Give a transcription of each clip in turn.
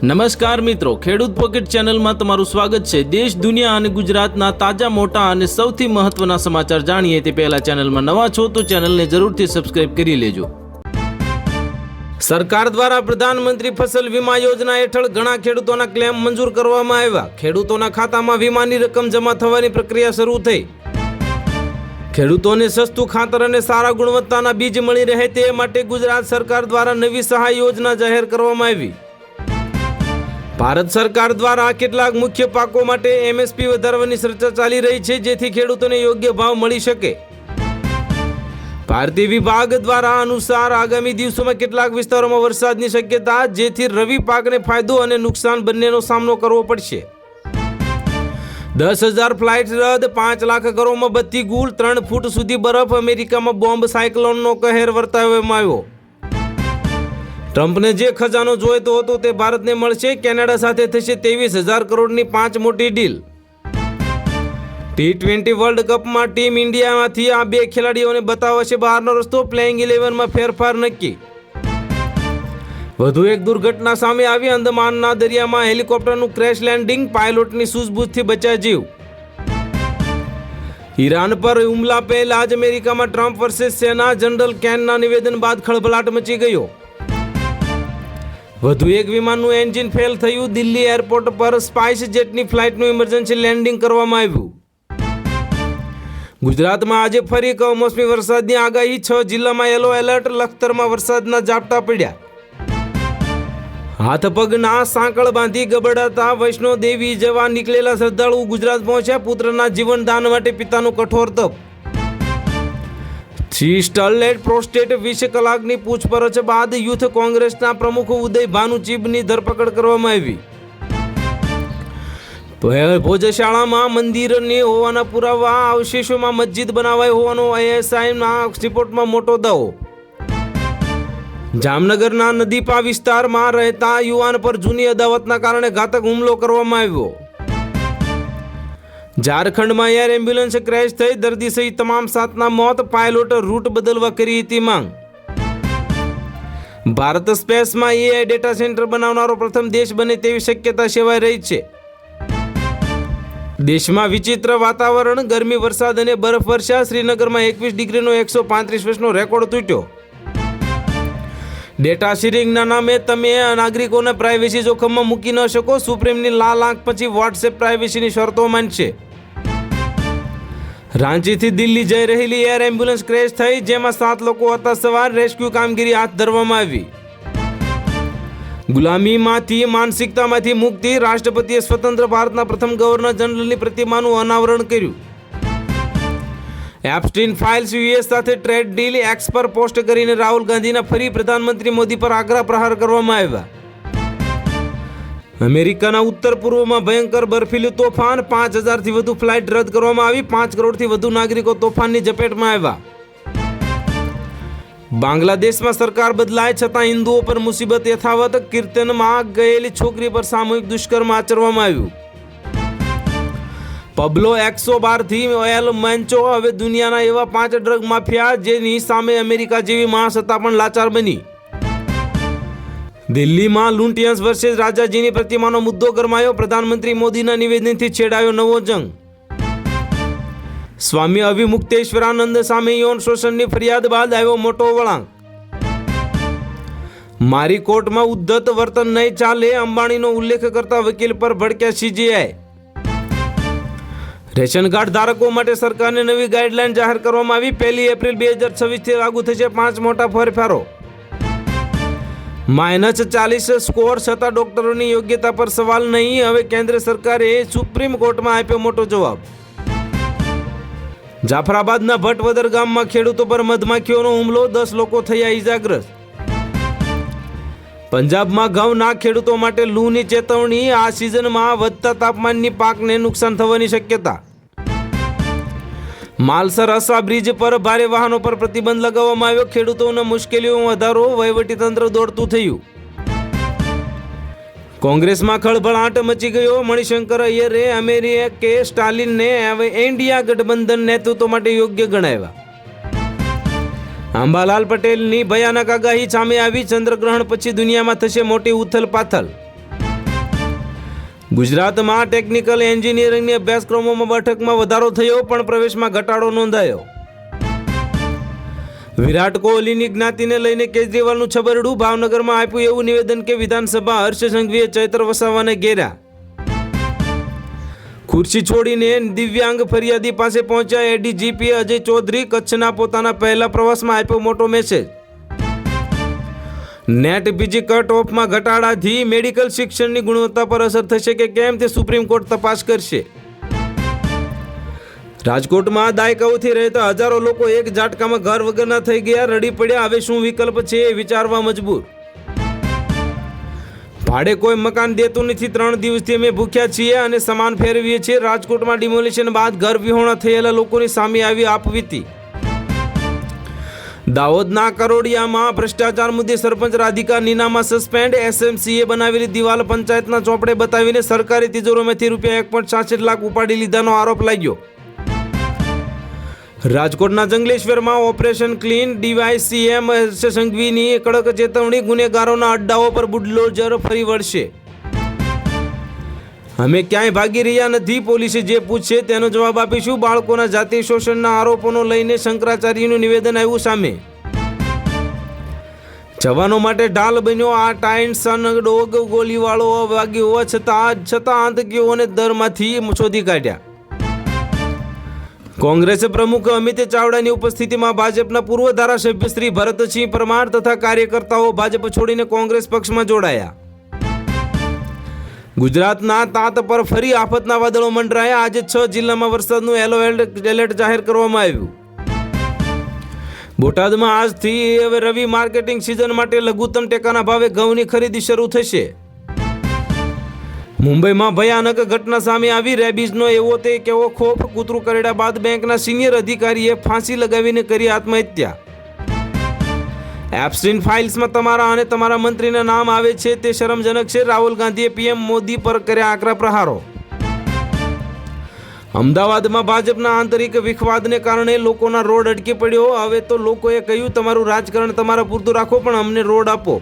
નમસ્કાર મિત્રો, ખેડૂત પોકેટ ચેનલમાં તમારું સ્વાગત છે। દેશ, દુનિયા અને ગુજરાતના તાજા, મોટા અને સૌથી મહત્વના સમાચાર જાણીએ તે પહેલા ચેનલમાં નવા છો તો ચેનલને જરૂરથી સબસ્ક્રાઇબ કરી લેજો। સરકાર દ્વારા પ્રધાનમંત્રી ફસલ વીમા યોજના હેઠળ ઘણા ખેડૂતોના ક્લેમ મંજૂર કરવામાં આવ્યા। ખેડૂતોના ખાતામાં વીમાની રકમ જમા થવાની પ્રક્રિયા શરૂ થઈ। ખેડૂતોને સસ્તું ખાતર અને સારા ગુણવત્તાના બીજ મળી રહે તે માટે ગુજરાત સરકાર દ્વારા નવી સહાય યોજના જાહેર કરવામાં આવી। ભારત સરકાર દ્વારા કેટલાક મુખ્ય પાકો માટે એમએસપી વધારવાની ચર્ચા ચાલી રહી છે, જેથી ખેડૂતોને યોગ્ય ભાવ મળી શકે। ભારતીય વિભાગ દ્વારા અનુસાર આગામી દિવસોમાં કેટલાક વિસ્તારોમાં વરસાદની શક્યતા, જેથી રવિ પાકને ફાયદો અને નુકસાન બંનેનો સામનો કરવો પડશે। 10,000 ફ્લાઇટ રદ, 5 લાખ ઘરોમાં બત્તી ગુલ, 3 ફૂટ સુધી બરફ, અમેરિકામાં બોમ્બ સાયક્લોનનો કહેર વર્તાવવામાં આવ્યો। ટ્રમ્પને જે ખજાનો જોઈતો હતો તે ભારતને મળશે। કેનેડા સાથે થશે 23,000 કરોડની 5 મોટી ડીલ। T20 વર્લ્ડ કપમાં ટીમ ઇન્ડિયામાંથી આ 2 ખેલાડીઓને બતાવશે બહારનો રસ્તો, પ્લેઇંગ 11માં ફેરફાર નક્કી। વધુ એક દુર્ઘટના સામે આવી, અંદમાનના દરિયામાં હેલિકોપ્ટરનું ક્રેશ લેન્ડિંગ, પાયલોટની સૂઝબૂછથી બચ્યા જીવ। ઈરાન પર હુમલા પહેલા જ અમેરિકામાં ટ્રમ્પ વર્સેસ સેના જનરલ કેનના નિવેદન બાદ ખળભળાટ મચી ગયો। વધુ એક વિમાનનું એન્જિન ફેલ થયું, દિલ્હી એરપોર્ટ પર સ્પાઇસ જેટની ફ્લાઇટનું ઇમરજન્સી લેન્ડિંગ કરવામાં આવ્યું। ગુજરાતમાં આજે ફરી કમોસમી વરસાદની આગાહી, 6 જિલ્લામાં યલો એલર્ટ, લખતરમાં વરસાદના ઝાપટા પડ્યા। હાથ પગના સાંકળ બાંધી ગબડાતા વૈષ્ણો દેવી જવા નીકળેલા શ્રદ્ધાળુ ગુજરાત પહોંચ્યા, પુત્રના જીવનદાન માટે પિતાનું કઠોર તપ। સ્ટર્લેટ પ્રોસ્ટેટ 20 કલાકની પૂછપરછ બાદ યુથ કોંગ્રેસના પ્રમુખ ઉદય ભાનુચીબની ધરપકડ કરવામાં આવી। ભોજશાળામાં મંદિરની હોવાના પુરાવા, અવશેષોમાં મસ્જિદ બનાવાઈ હોવાનો ASIના રિપોર્ટમાં મોટો દાવો। જામનગરના નદીપા વિસ્તારમાં રહેતા યુવાન પર જૂની અદાવતના કારણે ઘાતક હુમલો કરવામાં આવ્યો। ઝારખંડમાં એર એમ્બ્યુલન્સ ક્રેશ થઈ, દર્દી સહિત તમામ 7ના મોત, પાયલોટ રૂટ બદલવા કરી હતી માંગ। ભારત સ્પેસમાં AI ડેટા સેન્ટર બનાવનારો પ્રથમ દેશ બને તેવી શક્યતા સેવાઈ રહી છે। દેશમાં વિચિત્ર વાતાવરણ, ગરમી, વરસાદ અને બરફવર્ષા, શ્રીનગરમાં 21 ડિગ્રીનો 135 વર્ષનો રેકોર્ડ તૂટ્યો। ડેટા શેરિંગના નામે તમે નાગરિકોના પ્રાઇવેસી જોખમમાં મૂકી ન શકો, સુપ્રીમની લાલ આંખ પછી વોટ્સએપ પ્રાઇવેસીની શરતો માનશે। રાંચીથી દિલ્હી જઈ રહેલી એર એમ્બ્યુલન્સ ક્રેશ થઈ, જેમાં 7 લોકો હતા સવાર, રેસ્ક્યુ કામગીરી હાથ ધરવામાં આવી। ગુલામીમાંથી માનસિકતામાંથી મુક્તિ, રાષ્ટ્રપતિએ સ્વતંત્ર ભારતના પ્રથમ ગવર્નર જનરલની પ્રતિમાનું અનાવરણ કર્યું। એપ્સ્ટીન ફાઇલ્સ US સાથે ટ્રેડ ડીલ, એક્સ પર પોસ્ટ કરીને રાહુલ ગાંધીના ફરી પ્રધાનમંત્રી મોદી પર આકરા પ્રહાર કરવામાં આવ્યા। અમેરિકાના ઉત્તર પૂર્વમાં ભયંકર બર્ફીલું તોફાન, 5,000થી વધુ ફ્લાઇટ રદ કરવામાં આવી, 5 કરોડથી વધુ નાગરિકો તોફાનની ઝપેટમાં આવ્યા। બાંગ્લાદેશમાં સરકાર બદલાય છતાં હિન્દુઓ પર મુસીબત યથાવત, કીર્તનમાં ગયેલી છોકરી પર સામૂહિક દુષ્કર્મ આચરવામાં આવ્યું। પબ્લો એસ્કોબારથી એલ મેન્ચો હવે દુનિયાના એવા 5 ડ્રગ માફિયા જેની સામે અમેરિકા જેવી મહાસત્તા પણ લાચાર બની। દિલ્હીમાં લુંટિયન્સ વર્સેસ રાજાજીની પ્રતિમાનો મુદ્દો ગરમાયો, પ્રધાનમંત્રી મોદીના નિવેદનથી છેડાયો નવો જંગ। સ્વામી અવિમુક્તેશ્વરાનંદ સામે યૌન શોષણની ફરિયાદ બાદ આવ્યો મોટો વળાંક। મારી કોર્ટમાં ઉદ્ધત વર્તન નહીં ચાલે, અંબાણીનો ઉલ્લેખ કરતા વકીલ પર ભડક્યા CJI। રેશન કાર્ડ ધારકો માટે સરકારને નવી ગાઈડલાઈન જાહેર કરવામાં આવી, 1 એપ્રિલ 2026થી લાગુ થશે 5 મોટા ફેરફારો। -40 સ્કોર છતાં ડોક્ટરોની યોગ્યતા પર સવાલ નહીં, હવે કેન્દ્ર સરકારે સુપ્રીમ કોર્ટમાં આપ્યો મોટો જવાબ। જાફરાબાદના ભટવદર ગામમાં ખેડૂતો પર મધમાખીઓનો હુમલો, 10 લોકો થયા ઈજાગ્રસ્ત। પંજાબમાં ઘઉંના ખેડૂતો માટે લૂની ચેતવણી, આ સિઝનમાં વધતા તાપમાનની પાકને નુકસાન થવાની શક્યતા। માલસર અસા બ્રિજ પર ભારે વાહનો પર પ્રતિબંધ લગાવવામાં આવ્યો, ખેડૂતોને મુશ્કેલીઓમાં વધારો, વહીવટીતંત્ર દોડતું થયું। કોંગ્રેસમાં ખળભળાટ મચી ગયો, મણિશંકર અય્યરે અમેરિકે સ્ટાલિનને ઇન્ડિયા ગઠબંધન નેતૃત્વ માટે યોગ્ય ગણાવ્યા। અંબાલાલ પટેલની ભયાનક આગાહી સામે આવી, ચંદ્રગ્રહણ પછી દુનિયામાં થશે મોટી ઉથલ પાથલ। ગુજરાતમાં ટેકનિકલ એન્જિનિયરિંગની અભ્યાસક્રમોમાં બેઠકમાં વધારો થયો પણ પ્રવેશમાં ઘટાડો નોંધાયો. વિરાટ કોહલીની જ્ઞાતિને લઈને કેજરીવાલનું છબરડું. ભાવનગરમાં આપ્યું એવું નિવેદન કે વિધાનસભા હર્ષ સંઘવીએ ચૈત્ર વસાવાને ઘેર્યા. ખુરશી છોડીને દિવ્યાંગ ફરિયાદી પાસે પહોંચ્યા એડીજીપી અજય ચૌધરી. કચ્છના પોતાના પહેલા પ્રવાસમાં આપ્યો મોટો મેસેજ. નેટ પીજી કટ ઓફમાં ઘટાડાથી મેડિકલ શિક્ષણની ગુણવત્તા પર અસર થશે કે કેમ તે સુપ્રીમ કોર્ટ તપાસ કરશે. રાજકોટમાં દાયકાઓથી રહેતા હજારો લોકો એક ઝાટકામાં ઘર વગરના થઈ ગયા, રડી પડ્યા. હવે શું વિકલ્પ છે એ વિચારવા મજબૂર. ભાડે કોઈ મકાન દેતું નથી, 3 દિવસથી અમે ભૂખ્યા છીએ અને સામાન ફેરવીએ છીએ. રાજકોટમાં ડિમોલિશન બાદ ઘર વિહોણા થયેલા લોકોની સામે આવી આપવીતી. દાહોદના કરોડિયામાં ભ્રષ્ટાચાર મુદ્દે સરપંચ રાધિકા નીનામા સસ્પેન્ડ. એસએમસીએ બનાવેલી દિવાલ પંચાયતના ચોપડે બતાવીને સરકારી તિજોરીમાંથી ₹1.66 લાખ ઉપાડી લીધાનો આરોપ લાગ્યો. રાજકોટના જંગલેશ્વરમાં ઓપરેશન ક્લીન. ડીવાયસીએમ હર્ષ સંઘવીની કડક ચેતવણી. ગુનેગારોના અડ્ડાઓ પર બુલડોઝર ફરી વળશે. અમે ક્યાંય ભાગી રહ્યા નથી, પોલીસે જે પૂછશે તેનો જવાબ આપીશું. બાળકોના જાતીય શોષણના આરોપોનો લઈને શંકરાચાર્યનું નિવેદન આવ્યું સામે. જવાનો માટે ઢાલ બન્યો આ ટાઇસન ડોગ. ગોલીવાળો વાગી હોવા છતાં આતંકીઓને દરમાંથી શોધી કાઢ્યા. કોંગ્રેસ પ્રમુખ અમિત ચાવડાની ઉપસ્થિતિમાં ભાજપના પૂર્વ ધારાસભ્ય શ્રી ભરતસિંહ પરમાર તથા કાર્યકર્તાઓ ભાજપ છોડીને કોંગ્રેસ પક્ષમાં જોડાયા. ગુજરાતના તાત પર ફરી આફતના વાદળો મંડરાયા. આજે 6 જિલ્લામાં વરસાદનું યલો એલર્ટ જાહેર કરવામાં આવ્યું. બોટાદમાં આજથી હવે રવિ માર્કેટિંગ સિઝન માટે લઘુત્તમ ટેકાના ભાવે ઘઉંની ખરીદી શરૂ થશે. મુંબઈમાં ભયાનક ઘટના સામે આવી. રેબીઝનો એવો તે કેવો ખોફ. કૂતરું કરડ્યા બાદ બેંકના સિનિયર અધિકારીએ ફાંસી લગાવીને કરી આત્મહત્યા. એપ્સ્ટીન ફાઇલ્સમાં તમારા અને તમારા મંત્રીના નામ આવે છે તે શરમજનક છે. રાહુલ ગાંધીએ પીએમ મોદી પર કર્યા આકરા પ્રહારો. અમદાવાદમાં ભાજપના આંતરિક વિખવાદને કારણે લોકોના રોડ અટકી પડ્યો. હવે તો લોકોએ કહ્યું તમારું રાજકારણ તમારા પૂરતું રાખો પણ અમને રોડ આપો.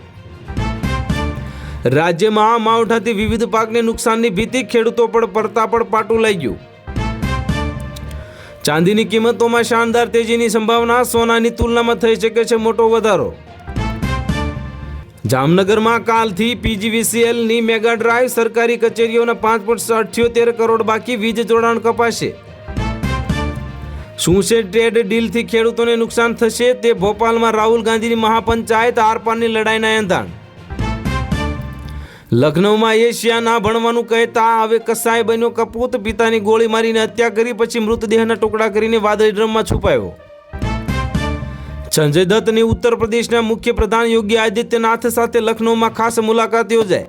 રાજ્યમાં માવઠાથી વિવિધ પાકને નુકસાનની ભીતિ. ખેડૂતો પર પડતા પણ પાટું લાગ્યું. ચાંદીની કિંમતોમાં શાનદાર તેજીની સંભાવના. સોનાની તુલનામાં થઈ શકે છે મોટો વધારો. જામનગરમાં કાલથી પીજીવીસીએલની મેગા ડ્રાઈવ. સરકારી કચેરીઓના 5.78 કરોડ બાકી. વીજ જોડાણ કપાશે. શું છે ટ્રેડ ડીલથી ખેડૂતોને નુકસાન થશે તે ભોપાલમાં રાહુલ ગાંધીની મહાપંચાયત. આરપારની લડાઈના એંધાણ. લખનૌમાં એશિયાના ભણવાનું કહેતા હવે કસાય બન્યો કપૂત. પિતાની ગોળી મારીને હત્યા કરી પછી મૃતદેહના ટુકડા કરીને વાદળી ડ્રમમાં છુપાયો. સંજય દત્તની ઉત્તર પ્રદેશના મુખ્યપ્રધાન યોગી આદિત્યનાથ સાથે લખનૌમાં ખાસ મુલાકાત યોજાઈ.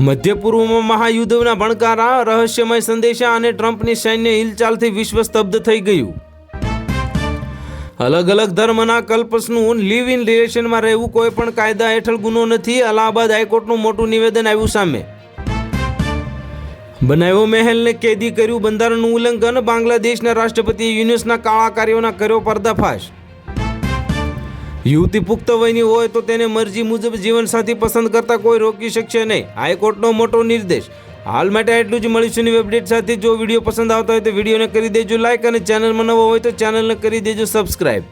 મધ્ય પૂર્વમાં મહાયુદ્ધના ભણકારા, રહસ્યમય સંદેશા અને ટ્રમ્પની સૈન્ય હિલચાલથી વિશ્વ સ્તબ્ધ થઈ ગયું. અલગ અલગ ધર્મના કલ્પસનું લિવ ઇન રિલેશનમાં રહેવું કોઈ પણ કાયદા હેઠળ ગુનો નથી. અલ્હાબાદ હાઈકોર્ટનું મોટું નિવેદન આવ્યું સામે. બનાવ્યો મહેલને કેદી, કર્યું બંધારણનું ઉલ્લંઘન. બાંગ્લાદેશના રાષ્ટ્રપતિએ યુનુસના કાળા કાર્યોના કર્યો પર્દાફાશ. યુવતી પુખ્ત વયની હોય તો તેને મરજી મુજબ જીવનસાથી પસંદ કરતા કોઈ રોકી શકશે નહીં. હાઈકોર્ટનો મોટો નિર્દેશ. હાલ માટે એટલું જ. મળીશું નવી અપડેટ સાથે. જો વિડીયો પસંદ આવતા હોય તો વિડીયોને કરી દેજો લાઈક અને ચેનલમાં નવો હોય તો ચેનલને કરી દેજો સબસ્ક્રાઈબ.